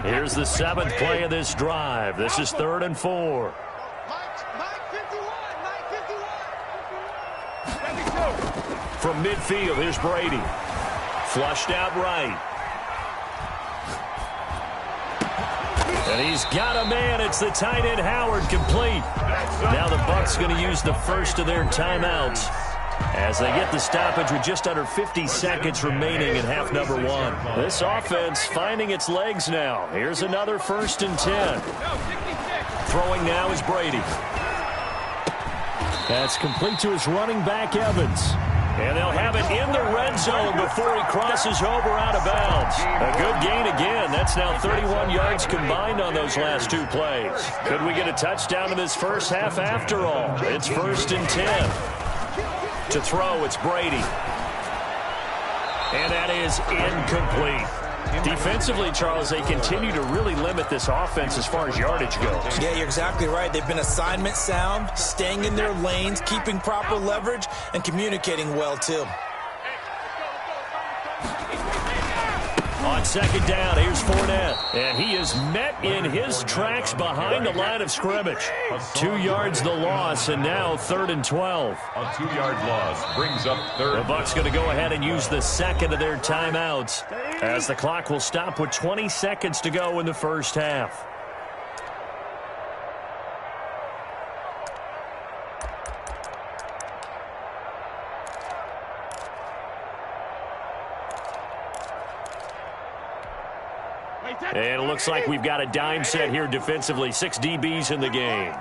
Here's the 7th play of this drive. This is 3rd and 4. From midfield, here's Brady. Flushed out right. And he's got a man. It's the tight end Howard, complete. Now the Bucs going to use the first of their timeouts as they get the stoppage with just under 50 seconds remaining in half number 1. This offense finding its legs now. Here's another 1st and 10. Throwing now is Brady. That's complete to his running back, Evans. And they'll have it in the red zone before he crosses over out of bounds. A good gain again. That's now 31 yards combined on those last 2 plays. Could we get a touchdown in this first half after all? It's 1st and 10. To throw, it's Brady. And that is incomplete. Defensively, Charles, they continue to really limit this offense as far as yardage goes. Yeah, you're exactly right. They've been assignment sound, staying in their lanes, keeping proper leverage, and communicating well, too. On 2nd down, here's Fournette. And he is met in his tracks behind the line of scrimmage. 2 yards the loss, and now 3rd and 12. A 2-yard loss brings up 3rd. The Bucs going to go ahead and use the 2nd of their timeouts as the clock will stop with 20 seconds to go in the first half. And it looks like we've got a dime set here defensively. 6 DBs in the game.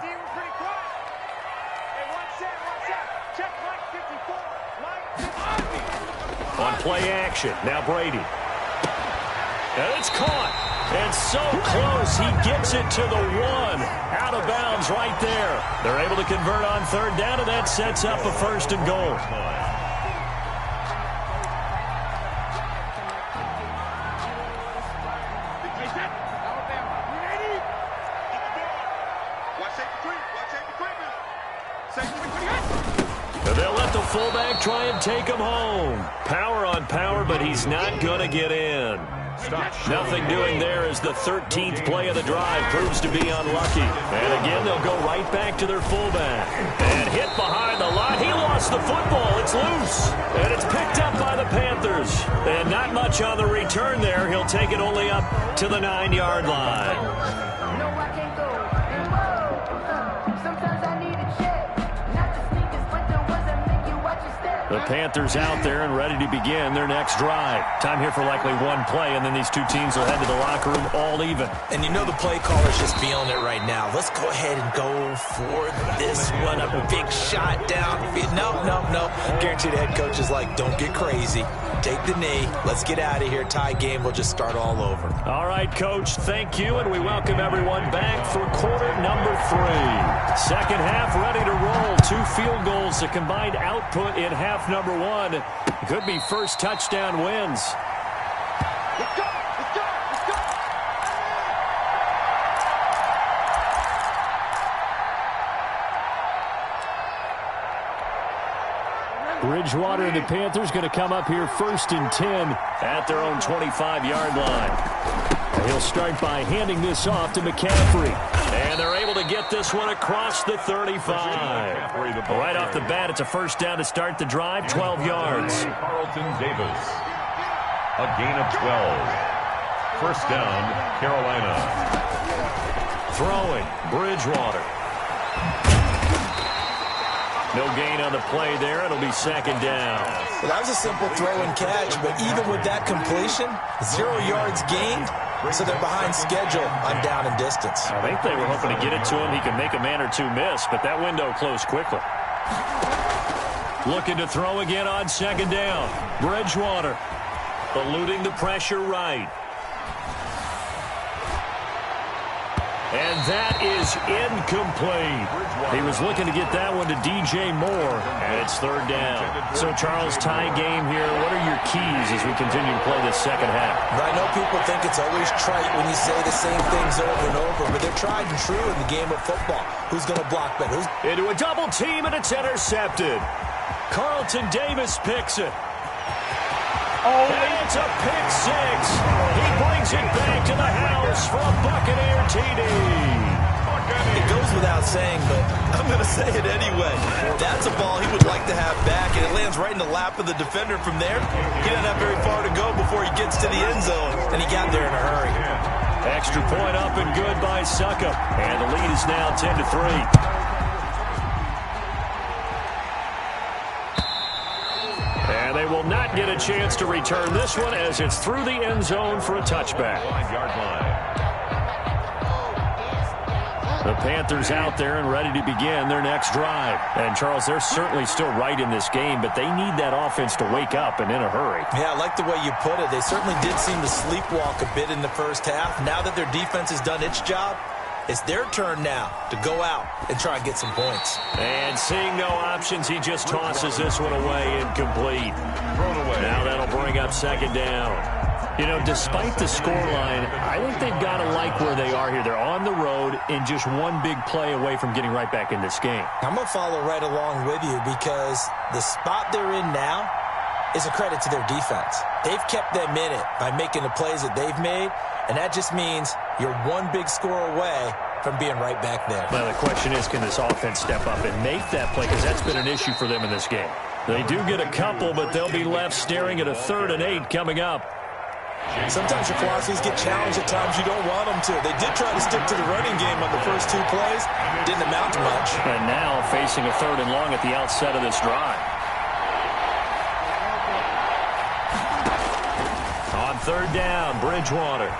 On play action, now Brady. And it's caught. And so close, he gets it to the 1. Out of bounds right there. They're able to convert on 3rd down, and that sets up a 1st and goal. They'll let the fullback try and take him home. Power on power, but he's not going to get in. Nothing doing there as the 13th play of the drive proves to be unlucky. And again, they'll go right back to their fullback. And hit behind the line. He lost the football. It's loose. And it's picked up by the Panthers. And not much on the return there. He'll take it only up to the 9-yard line. The Panthers out there and ready to begin their next drive. Time here for likely 1 play, and then these 2 teams will head to the locker room all even. And you know the play caller's just feeling it right now. Let's go ahead and go for this one. A big shot down. No. Guaranteed the head coach is like, don't get crazy. Take the knee. Let's get out of here. Tie game. We'll just start all over. All right, Coach. Thank you, and we welcome everyone back for quarter number 3. Second half ready to roll. 2 field goals, a combined output in half number 1. Could be first touchdown wins. Let's go! Bridgewater and the Panthers going to come up here 1st and 10 at their own 25-yard line. He'll start by handing this off to McCaffrey. And they're able to get this one across the 35. Right off the bat, it's a 1st down to start the drive, 12 yards. Carlton Davis. A gain of 12. 1st down, Carolina. Throwing, Bridgewater. No gain on the play there. It'll be 2nd down. Well, that was a simple throw and catch, but even with that completion, 0 yards gained, so they're behind schedule on down and distance. I think they were hoping to get it to him. He could make a man or 2 miss, but that window closed quickly. Looking to throw again on 2nd down. Bridgewater eluding the pressure right. And that is incomplete. He was looking to get that one to DJ Moore, and it's 3rd down. So, Charles, tie game here. What are your keys as we continue to play this second half? I know people think it's always trite when you say the same things over and over, but they're tried and true in the game of football. Who's going to block better? Into a double team, and it's intercepted. Carlton Davis picks it. And it's a pick six. He brings it back to the house for a Buccaneer TD. It goes without saying, but I'm going to say it anyway. That's a ball he would like to have back, and it lands right in the lap of the defender from there. He doesn't have very far to go before he gets to the end zone, and he got there in a hurry. Extra point up and good by Suckup, and the lead is now 10-3. And they will not get a chance to return this one as it's through the end zone for a touchback. 5-yard line. The Panthers out there and ready to begin their next drive. And, Charles, they're certainly still right in this game, but they need that offense to wake up and in a hurry. Yeah, I like the way you put it. They certainly did seem to sleepwalk a bit in the first half. Now that their defense has done its job, it's their turn now to go out and try and get some points. And seeing no options, he just tosses this one away incomplete. Thrown away. Now that'll bring up second down. You know, despite the scoreline, I think they've got to like where they are here. They're on the road and just one big play away from getting right back in this game. I'm going to follow right along with you because the spot they're in now is a credit to their defense. They've kept them in it by making the plays that they've made, and that just means you're one big score away from being right back there. Well, the question is, can this offense step up and make that play? Because that's been an issue for them in this game. They do get a couple, but they'll be left staring at a 3rd and 8 coming up. Sometimes your philosophies get challenged at times you don't want them to. They did try to stick to the running game on the first 2 plays. Didn't amount to much. And now facing a 3rd and long at the outset of this drive. On 3rd down, Bridgewater.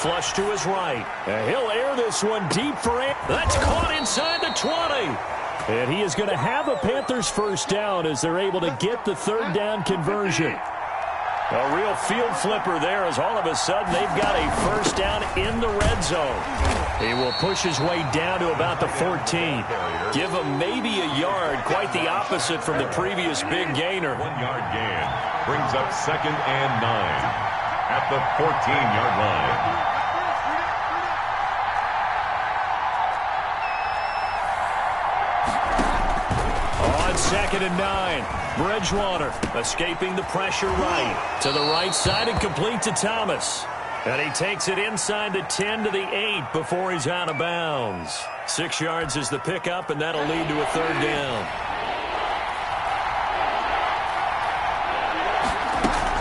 Flush to his right. And he'll air this one deep for it. That's caught inside the 20. And he is going to have a Panthers first down as they're able to get the 3rd down conversion. A real field flipper there as all of a sudden they've got a first down in the red zone. He will push his way down to about the 14. Give him maybe a yard, quite the opposite from the previous big gainer. 1-yard gain brings up 2nd and 9 at the 14-yard line. On 2nd and 9. Bridgewater escaping the pressure right. To the right side and complete to Thomas. And he takes it inside the 10 to the 8 before he's out of bounds. 6 yards is the pickup, and that'll lead to a 3rd down.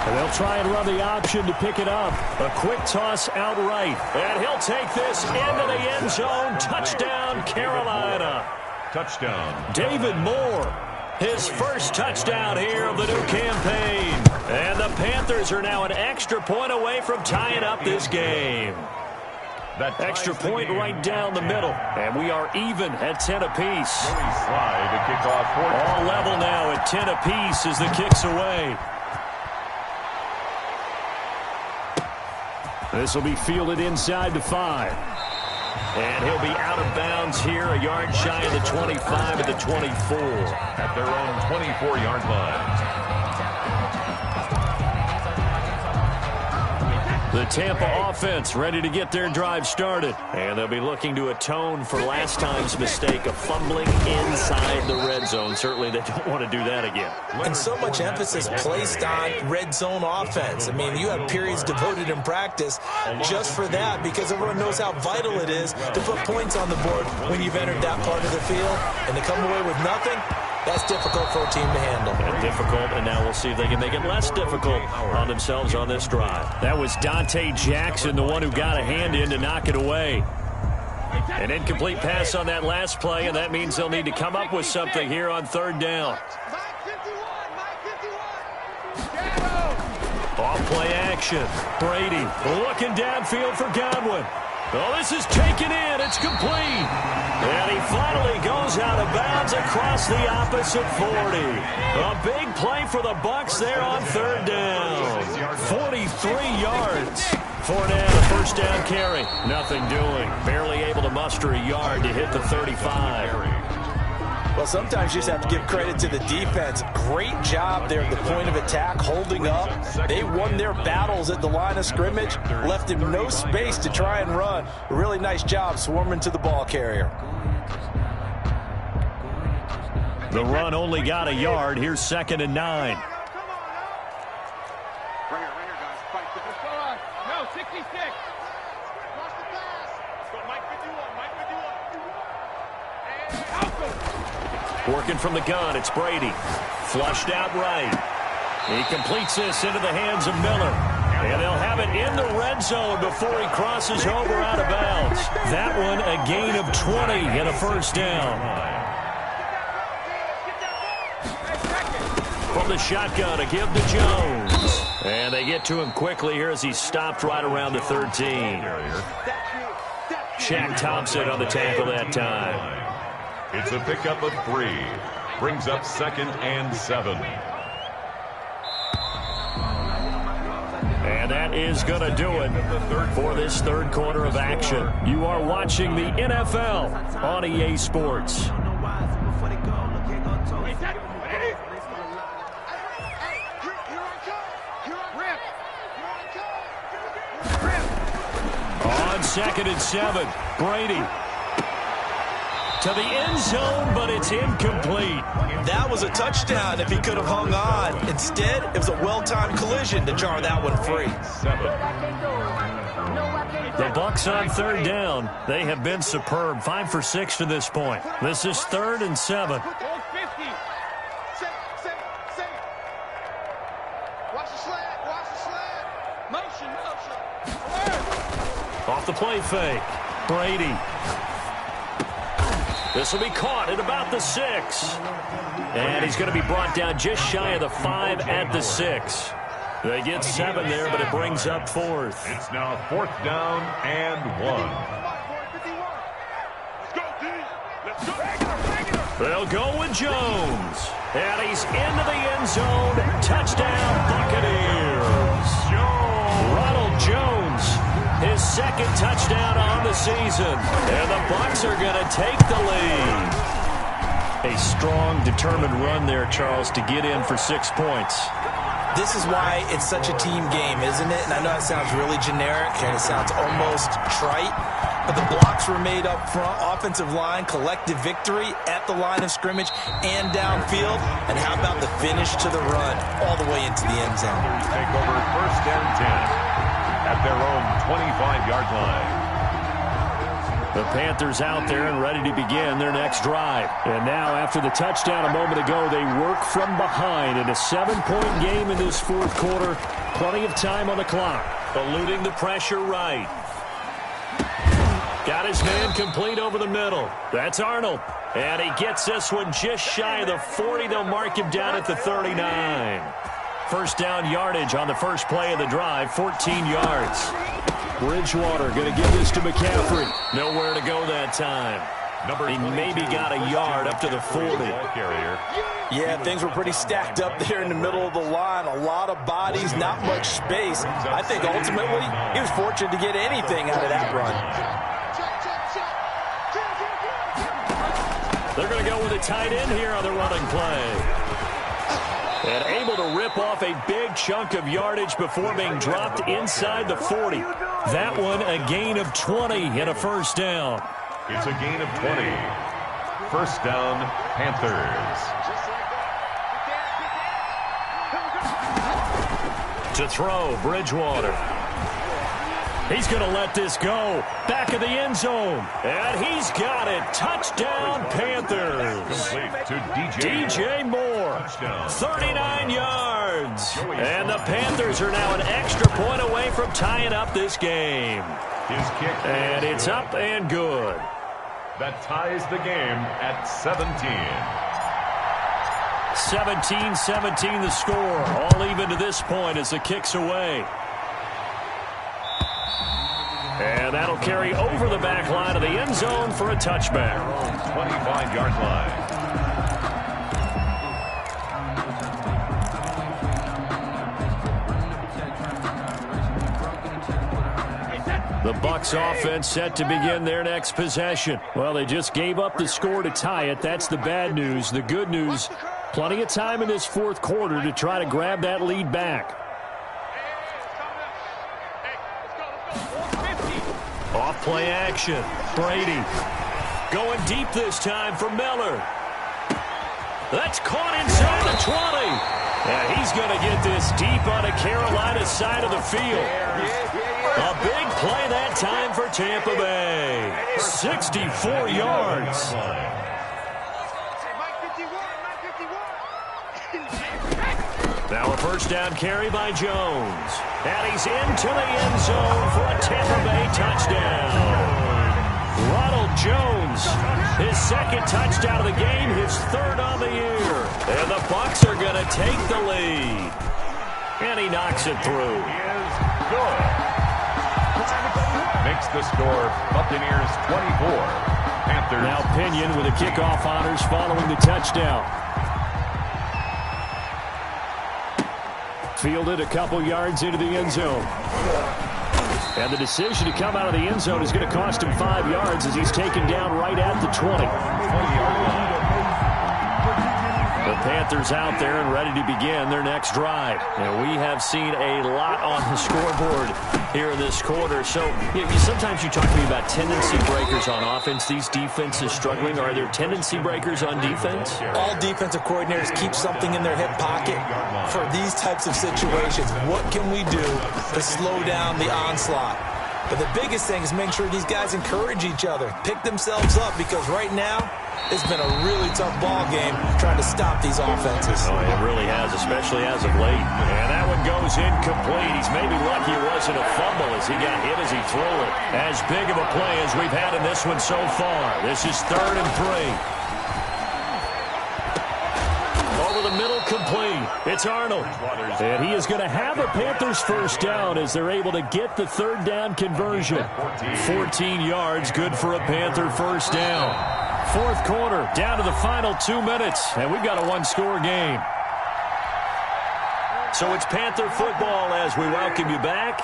And they'll try and run the option to pick it up. A quick toss outright. And he'll take this into the end zone. Touchdown, Carolina. Touchdown. David Moore. His first touchdown here of the new campaign. And the Panthers are now an extra point away from tying up this game. That extra point right down the middle. And we are even at 10 apiece. Slide to kick off. All level now at 10 apiece as the kick's away. This will be fielded inside the 5. And he'll be out of bounds here, a yard shy of the 25 at the 24. At their own 24-yard line. The Tampa offense ready to get their drive started. And they'll be looking to atone for last time's mistake of fumbling inside the red zone. Certainly they don't want to do that again. And so much emphasis placed on red zone offense. I mean, you have periods devoted in practice just for that because everyone knows how vital it is to put points on the board when you've entered that part of the field. And to come away with nothing, that's difficult for a team to handle. And difficult, and now we'll see if they can make it less difficult on themselves on this drive. That was Dante Jackson, the one who got a hand in to knock it away. An incomplete pass on that last play, and that means they'll need to come up with something here on 3rd down. Off play action. Brady looking downfield for Godwin. Oh, this is taken in. It's complete. And he finally goes out of bounds across the opposite 40. A big play for the Bucs there on 3rd down. 43 yards. Fournette, a first down carry. Nothing doing. Barely able to muster a yard to hit the 35. Well, sometimes you just have to give credit to the defense. Great job there at the point of attack, holding up. They won their battles at the line of scrimmage, left him no space to try and run. A really nice job swarming to the ball carrier. The run only got a yard. Here's 2nd and 9. 66. Watch the pass. Let's go, Mike 51. Mike 51. Working from the gun, it's Brady. Flushed out right. He completes this into the hands of Miller. And they'll have it in the red zone before he crosses over out of bounds. That one a gain of 20 and a first down. From the shotgun, a give to Jones. And they get to him quickly here as he's stopped right around the 13. Shaq Thompson on the tackle that time. It's a pickup of 3. Brings up 2nd and 7. And that is going to do it for this third quarter of action. You are watching the NFL on EA Sports. On 2nd and 7, Brady to the end zone, but it's incomplete. That was a touchdown if he could have hung on. Instead, it was a well-timed collision to jar that one free. 7. The Bucs on 3rd down. They have been superb. 5 for 6 to this point. This is 3rd and 7. Watch the slant. Watch the slant. Motion. Off the play fake. Brady. This will be caught at about the 6. And he's going to be brought down just shy of the 5 at the 6. They get 7 there, but it brings up 4th. It's now 4th down and 1. They'll go with Jones. And he's into the end zone. Touchdown, Buccaneers. Ronald Jones, his 2nd touchdown on the season. And the Bucs are going to take the lead. A strong, determined run there, Charles, to get in for 6 points. This is why it's such a team game, isn't it? And I know it sounds really generic and it sounds almost trite, but the blocks were made up front, offensive line, collective victory at the line of scrimmage and downfield. And how about the finish to the run all the way into the end zone? Take over 1st and 10 at their own 25-yard line. The Panthers out there and ready to begin their next drive. And now, after the touchdown a moment ago, they work from behind in a 7-point game in this 4th quarter. Plenty of time on the clock. Eluding the pressure right. Got his man complete over the middle. That's Arnold. And he gets this one just shy of the 40. They'll mark him down at the 39. First down yardage on the first play of the drive, 14 yards. Bridgewater going to give this to McCaffrey. Nowhere to go that time. He maybe got a yard up to the 40. Yeah, things were pretty stacked up there in the middle of the line. A lot of bodies, not much space. I think ultimately he was fortunate to get anything out of that run. They're going to go with a tight end here on the running play. And able to rip off a big chunk of yardage before being dropped inside the 40. That one a gain of 20 and a first down. It's a gain of 20. First down, Panthers. To throw, Bridgewater. He's going to let this go. Back of the end zone. And he's got it. Touchdown, Panthers. To DJ Moore. 39 yards. And the Panthers are now an extra point away from tying up this game. His kick. And it's up and good. That ties the game at 17. 17-17 the score. All even to this point as the kick's away. And that'll carry over the back line of the end zone for a touchback. 25-yard line. The Bucs offense set to begin their next possession. Well, they just gave up the score to tie it. That's the bad news. The good news, plenty of time in this 4th quarter to try to grab that lead back. Off play action. Brady going deep this time for Miller. That's caught inside the 20. Yeah, he's going to get this deep on the Carolina side of the field. A Tampa Bay. 64 yards. Now a first down carry by Jones. And he's into the end zone for a Tampa Bay touchdown. Ronald Jones, his second touchdown of the game, his third on the year. And the Bucs are going to take the lead. And he knocks it through. He is good. Makes the score Buccaneers 24. Panthers. Now Pinion with the kickoff honors following the touchdown. Fielded a couple yards into the end zone. And the decision to come out of the end zone is going to cost him 5 yards as he's taken down right at the 20. 20-yard line. The Panthers out there and ready to begin their next drive. And we have seen a lot on the scoreboard here in this quarter. So sometimes you talk to me about tendency breakers on offense. These defenses struggling. Are there tendency breakers on defense? All defensive coordinators keep something in their hip pocket for these types of situations. What can we do to slow down the onslaught? But the biggest thing is make sure these guys encourage each other, pick themselves up, because right now it's been a really tough ball game trying to stop these offenses. Oh, it really has, especially as of late. And that one goes incomplete. He's maybe lucky it wasn't a fumble as he got hit as he threw it. As big of a play as we've had in this one so far. This is 3rd and 3. Over the middle, complete. It's Arnold. And he is going to have a Panthers first down as they're able to get the 3rd down conversion. 14 yards, good for a Panther first down. 4th quarter, down to the final 2 minutes, and we've got a one-score game. So it's Panther football as we welcome you back.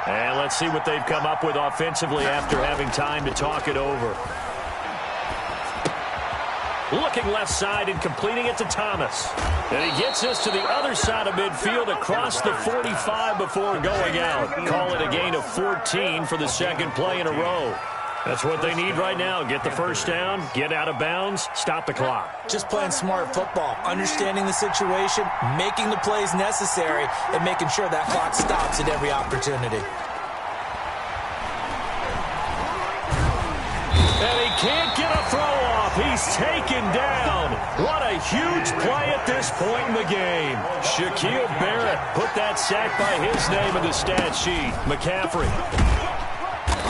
And let's see what they've come up with offensively after having time to talk it over. Looking left side and completing it to Thomas. And he gets us to the other side of midfield across the 45 before going out. Call it a gain of 14 for the second play in a row. That's what they need right now. Get the first down, get out of bounds, stop the clock. Just playing smart football, understanding the situation, making the plays necessary, and making sure that clock stops at every opportunity. And he can't get a throw off. He's taken down. What a huge play at this point in the game. Shaquille Barrett put that sack by his name in the stat sheet. McCaffrey.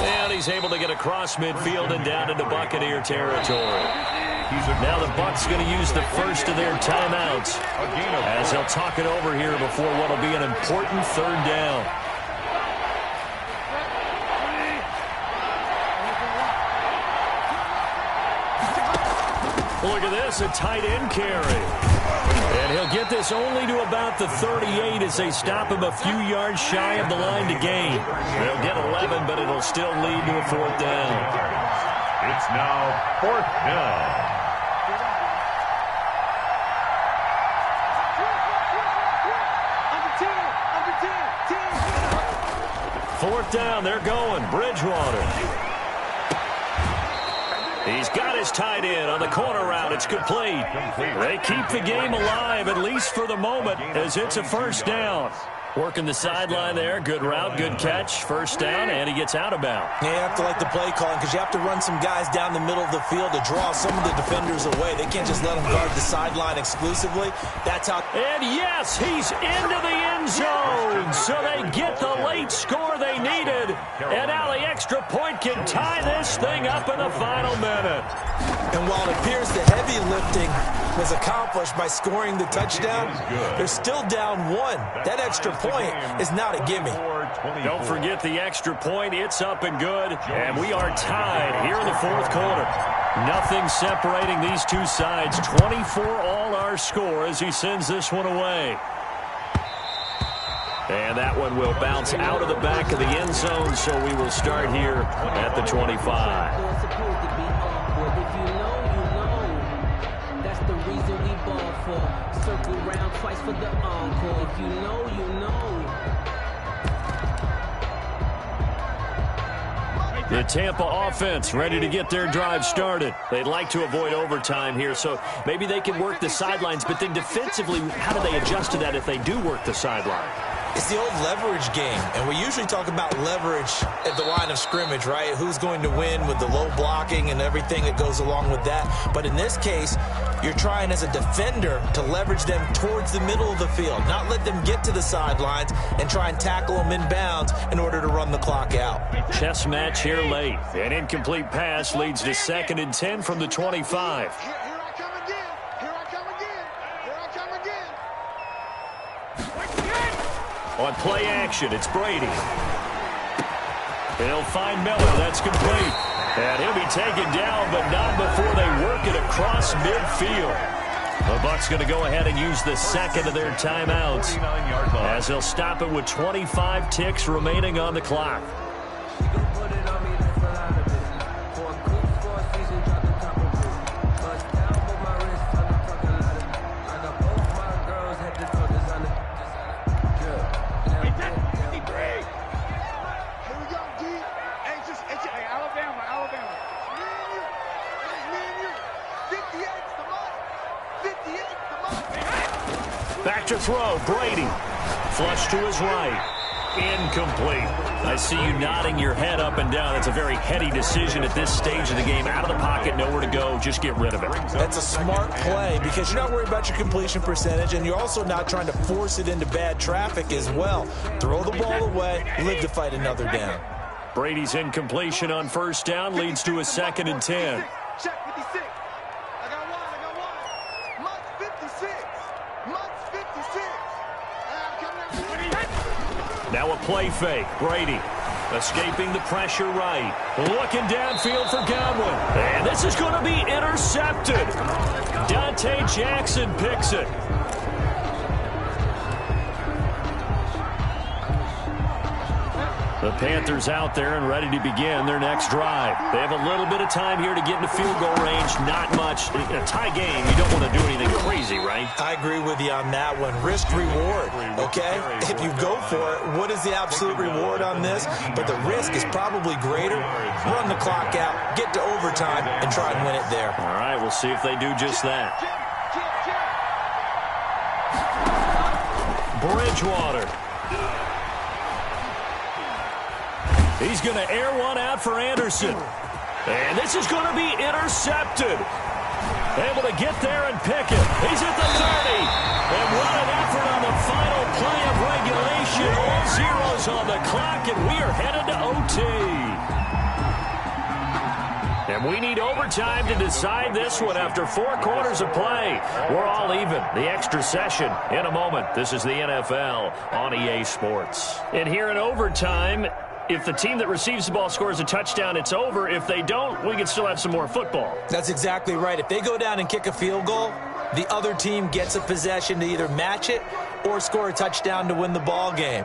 And he's able to get across midfield and down into Buccaneer territory. Now the Bucs going to use the first of their timeouts as they'll talk it over here before what will be an important 3rd down. Look at this, a tight end carry. And he'll get this only to about the 38 as they stop him a few yards shy of the line to gain. They'll get 11, but it'll still lead to a 4th down. It's now 4th down. Under 10, 10. 4th down, they're going. Bridgewater. He's got his tight end on the corner route. It's complete. They keep the game alive, at least for the moment, as it's a first down. Working the sideline there. Good route, good catch. First down, and he gets out of bounds. Yeah, you have to like the play calling because you have to run some guys down the middle of the field to draw some of the defenders away. They can't just let them guard the sideline exclusively. That's how. And yes, he's into the end zone. So they get the late score they needed. And now the extra point can tie this thing up in the final minute. And while it appears the heavy lifting was accomplished by scoring the touchdown, they're still down 1. That extra point is not a gimme. Don't forget the extra point. It's up and good. And we are tied here in the 4th quarter. Nothing separating these two sides. 24 all our score as he sends this one away. And that one will bounce out of the back of the end zone, so we will start here at the 25. Circle round twice for the encore. If you know, you know. The Tampa offense ready to get their drive started. They'd like to avoid overtime here, so maybe they can work the sidelines, but then defensively, how do they adjust to that if they do work the sideline? It's the old leverage game, and we usually talk about leverage at the line of scrimmage, right? Who's going to win with the low blocking and everything that goes along with that. But in this case, you're trying as a defender to leverage them towards the middle of the field, not let them get to the sidelines and try and tackle them inbounds in order to run the clock out. Chess match here late. An incomplete pass leads to 2nd and 10 from the 25. Here I come again. Here I come again. Here I come again. On play action, it's Brady. He'll find Miller. That's complete. And he'll be taken down, but not before they work it across midfield. The Bucs going to go ahead and use the second of their timeouts as they'll stop it with 25 ticks remaining on the clock. Back to throw, Brady. Flush to his right. Incomplete. I see you nodding your head up and down. That's a very heady decision at this stage of the game. Out of the pocket, nowhere to go. Just get rid of it. That's a smart play because you're not worried about your completion percentage, and you're also not trying to force it into bad traffic as well. Throw the ball away, live to fight another down. Brady's incompletion on first down leads to a 2nd and 10. Check 56. I got one. Much 56. Much 56. Now a play fake. Brady escaping the pressure right. Looking downfield for Godwin. And this is going to be intercepted. Dante Jackson picks it. The Panthers out there and ready to begin their next drive. They have a little bit of time here to get into field goal range. Not much. In a tie game, you don't want to do anything crazy, right? I agree with you on that one. Risk reward, okay? If you go for it, what is the absolute reward on this? But the risk is probably greater. Run the clock out, get to overtime, and try and win it there. All right, we'll see if they do just that. Bridgewater. He's going to air one out for Anderson. And this is going to be intercepted. Able to get there and pick it. He's at the 30. And what an effort on the final play of regulation. All zeros on the clock, and we are headed to OT. And we need overtime to decide this one after 4 quarters of play. We're all even. The extra session in a moment. This is the NFL on EA Sports. And here in overtime, if the team that receives the ball scores a touchdown, it's over. If they don't, we can still have some more football. That's exactly right. If they go down and kick a field goal, the other team gets a possession to either match it or score a touchdown to win the ball game.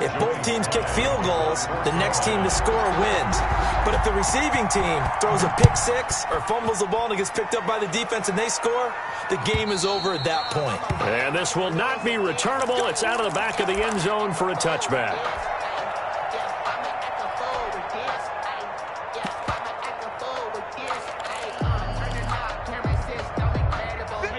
If both teams kick field goals, the next team to score wins. But if the receiving team throws a pick six or fumbles the ball and it gets picked up by the defense and they score, the game is over at that point. And this will not be returnable. It's out of the back of the end zone for a touchback.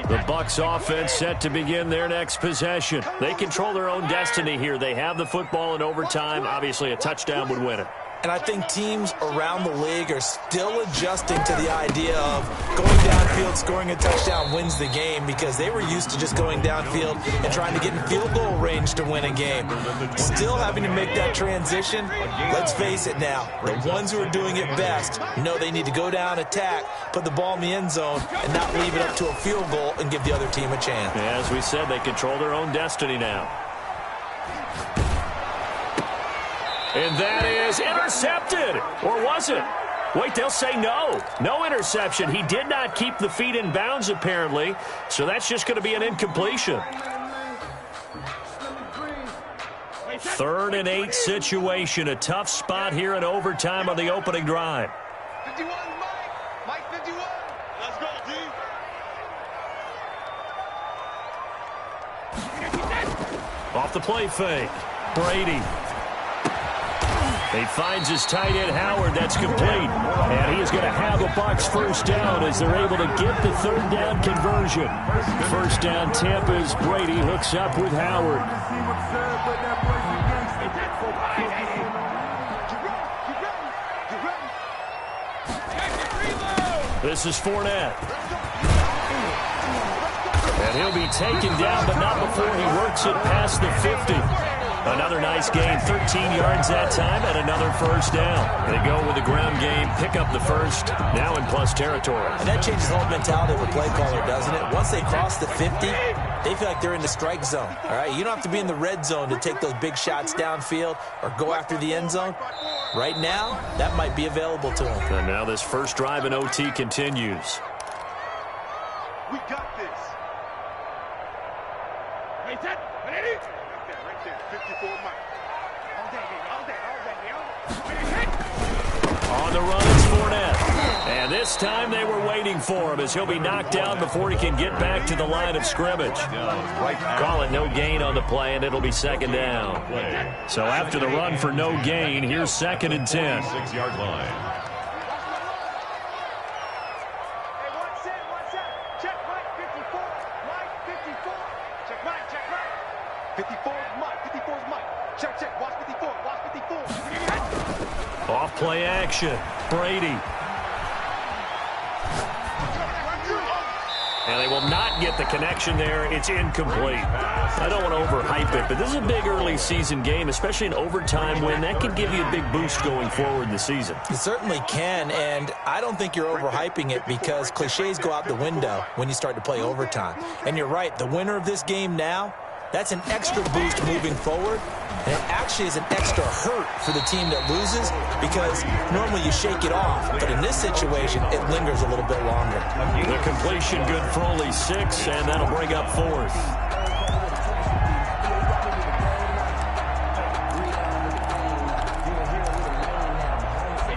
The Bucs offense set to begin their next possession. They control their own destiny here. They have the football in overtime. Obviously, a touchdown would win it. And I think teams around the league are still adjusting to the idea of going downfield, scoring a touchdown wins the game because they were used to just going downfield and trying to get in field goal range to win a game. Still having to make that transition. Let's face it now, the ones who are doing it best know they need to go down, attack, put the ball in the end zone, and not leave it up to a field goal and give the other team a chance. As we said, they control their own destiny now. And that is intercepted. Or was it? Wait, they'll say no. No interception. He did not keep the feet in bounds, apparently. So that's just going to be an incompletion. 3rd and 8 situation. A tough spot here in overtime on the opening drive. 51, Mike 51. Let's go, D. Off the play fake. Brady. He finds his tight end, Howard. That's complete. And he is going to have a Bucs first down as they're able to get the third down conversion. First down, Tampa's Brady hooks up with Howard. This is Fournette. And he'll be taken down, but not before he works it past the 50. Another nice gain, 13 yards that time, and another first down. They go with the ground game, pick up the first, now in plus territory. And that changes the whole mentality of a play caller, doesn't it? Once they cross the 50, they feel like they're in the strike zone. All right, you don't have to be in the red zone to take those big shots downfield or go after the end zone. Right now, that might be available to them. And now this first drive in OT continues. We got this. Right there. 54 Mike. On the run, it's Fournette. And this time they were waiting for him as he'll be knocked down before he can get back to the line of scrimmage. Call it no gain on the play, and it'll be second down. So after the run for no gain, here's 2nd and 10. 6-yard line. Hey, one set. Check Mike, 54. Mike, 54. Check Mike. 54 is Mike. 54 is Mike. Check. Watch 54. Watch 54. Off play action. Brady. And they will not get the connection there. It's incomplete. I don't want to overhype it, but this is a big early season game, especially an overtime win. That could give you a big boost going forward in the season. It certainly can, and I don't think you're overhyping it because cliches go out the window when you start to play overtime. And you're right, the winner of this game now, that's an extra boost moving forward. And it actually is an extra hurt for the team that loses because normally you shake it off. But in this situation, it lingers a little bit longer. The completion good for only 6, and that'll bring up 4th.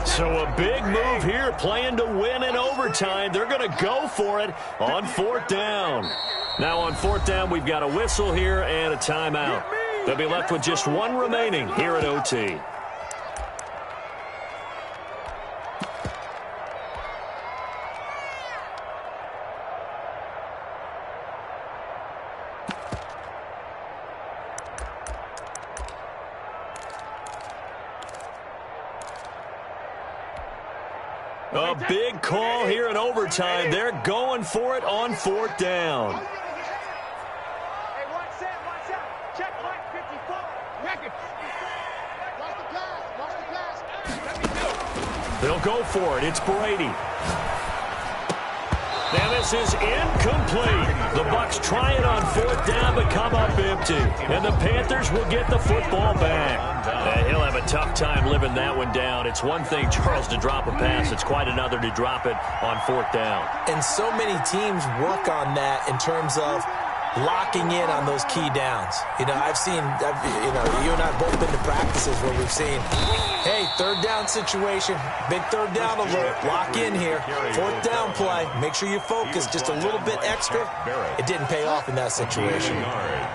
So a big move here, playing to win in overtime. They're going to go for it on 4th down. Now on 4th down, we've got a whistle here and a timeout. They'll be left with just one remaining here at OT. A big call here in overtime. They're going for it on 4th down. Hey, one set. Check Mike, 54. Record. Watch the pass. Let me do. They'll go for it. It's Brady. Now this is incomplete. The Bucs try it on 4th down, but come up empty. And the Panthers will get the football back. He'll have a tough time living that one down. It's one thing, Charles, to drop a pass. It's quite another to drop it on 4th down. And so many teams work on that in terms of locking in on those key downs. You know, you and I have both been to practices where we've seen, hey, 3rd down situation, big 3rd down alert, lock in here, 4th down play, make sure you focus just a little bit extra. It didn't pay off in that situation.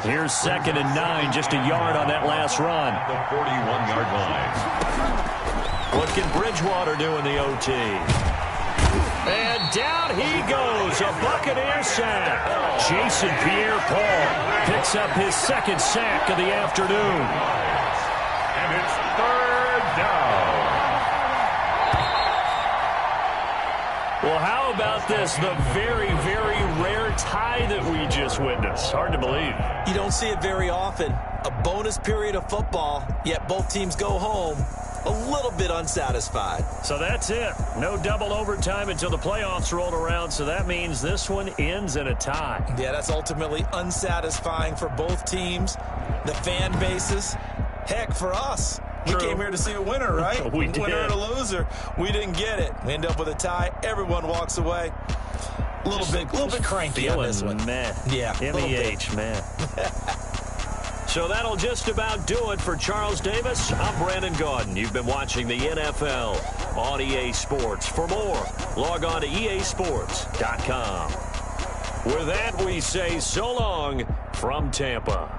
Here's 2nd and 9, just a yard on that last run. The 41-yard line. What can Bridgewater do in the OT? And down he goes, a Buccaneer sack. Jason Pierre-Paul picks up his 2nd sack of the afternoon. And it's 3rd down. Well, how about this? The very, very rare tie that we just witnessed. Hard to believe. You don't see it very often. A bonus period of football, yet both teams go home a little bit unsatisfied. So that's it. No double overtime until the playoffs rolled around, so that means this one ends in a tie. Yeah, that's ultimately unsatisfying for both teams, the fan bases. Heck, for us. True. We came here to see a winner, right? We did. Winner and a loser. We didn't get it. We end up with a tie. Everyone walks away. A little bit cranky on this one. Meh. Yeah, MEH, man. So that'll just about do it for Charles Davis. I'm Brandon Gaudin. You've been watching the NFL on EA Sports. For more, log on to easports.com. With that, we say so long from Tampa.